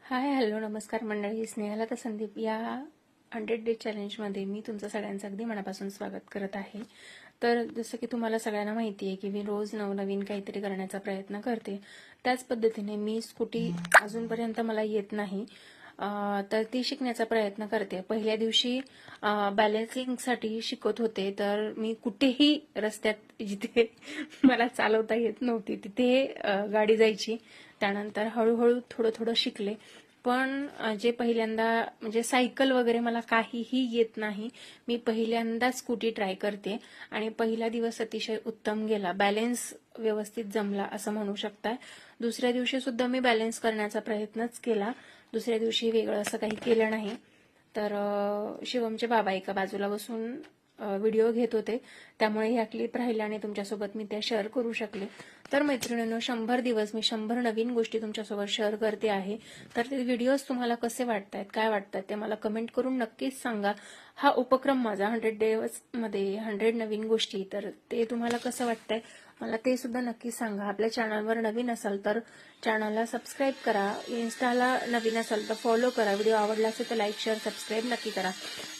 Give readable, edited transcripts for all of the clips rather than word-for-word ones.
Hi hello नमस्कार मंडळी. स्नेहलता संदीप या 100 डे चॅलेंजमध्ये मी तुमचं सगळ्यांचं अगदी मनापासून स्वागत करत आहे. तर जसं की तुम्हाला सगळ्यांना माहिती आहे की मी रोज नवनवीन काहीतरी करण्याचा प्रयत्न करते. त्याच पद्धतीने मी स्कूटी अजूनपर्यंत मला येत नाही, तर ती शिकण्याचा प्रयत्न करते. पहिल्या दिवशी बॅलन्सिंगसाठी शिकत होते, तर मी कुठेही रस्त्यात जिथे मला चालवता येत नव्हती तिथे गाडी जायची. त्यानंतर हळूहळू थोडं थोडं शिकले. पण जे पहिल्यांदा म्हणजे सायकल वगैरे मला काहीही येत नाही. मी पहिल्यांदा स्कूटी ट्राय करते आणि पहिला दिवस अतिशय उत्तम गेला. बॅलन्स व्यवस्थित जमला असं म्हणू शकताय. दुसऱ्या दिवशी सुद्धा मी बॅलन्स करण्याचा प्रयत्नच केला. दुसऱ्या दिवशी वेगळं असं काही केलं नाही. तर शिवमचे बाबा एका बाजूला बसून व्हिडिओ घेत होते, त्यामुळे ह्या क्लिप राहिल्या आणि तुमच्यासोबत मी त्या शेअर करू शकले. तर मैत्रिणींनो, 100 दिवस मी 100 नवीन गोष्टी तुमच्यासोबत शेअर करते आहे. तर ते व्हिडिओज तुम्हाला कसे वाटतायत, काय वाटतात ते मला कमेंट करून नक्कीच सांगा. हा उपक्रम माझा 100 डेज मध्ये 100 नवीन गोष्टी, तर ते तुम्हाला कसं वाटतंय मला ते सुद्धा नक्की सांगा. आपल्या चॅनलवर नवीन असाल तर चॅनलला सबस्क्राईब करा. इन्स्टाला नवीन असाल तर फॉलो करा. व्हिडिओ आवडला असेल तर लाईक शेअर सबस्क्राईब नक्की करा.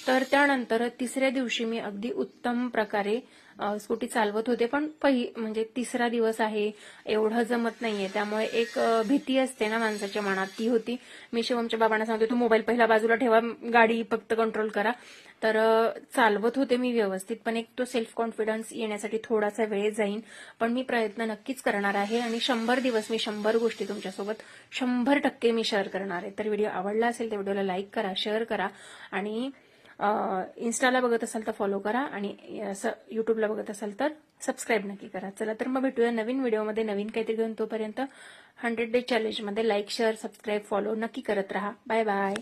तर त्यानंतर तिसऱ्या दिवशी मी अगदी उत्तम प्रकारे स्कूटी चालवत होते. पण म्हणजे तिसरा दिवस आहे, एवढं जमत नाहीये, त्यामुळे एक भीती असते ना माणसाच्या मनात, ती होती. मी शिवमच्या बाबांना सांगते तू मोबाईल पहिला बाजूला ठेवा, गाडी फक्त कंट्रोल करा. तर चालवत होते मी व्यवस्थित, पण एक तो सेल्फ कॉन्फिडन्स येण्यासाठी थोडासा वेळ जाईल. पण मी प्रयत्न नक्कीच करणार आहे आणि 100 दिवस मी 100 गोष्टी तुमच्यासोबत 100% मी शेअर करणार आहे. तर व्हिडिओ आवडला असेल तर व्हिडिओला लाईक करा, शेअर करा आणि इन्स्टाला बघत असाल तर फॉलो करा आणि युट्यूबला बघत असाल तर सबस्क्राईब नक्की करा. चला तर मग भेटूया नवीन व्हिडिओमध्ये नवीन काहीतरी घेऊन. तोपर्यंत 100 डे चॅलेंजमध्ये लाईक शेअर सबस्क्राईब फॉलो नक्की करत राहा. Bye bye.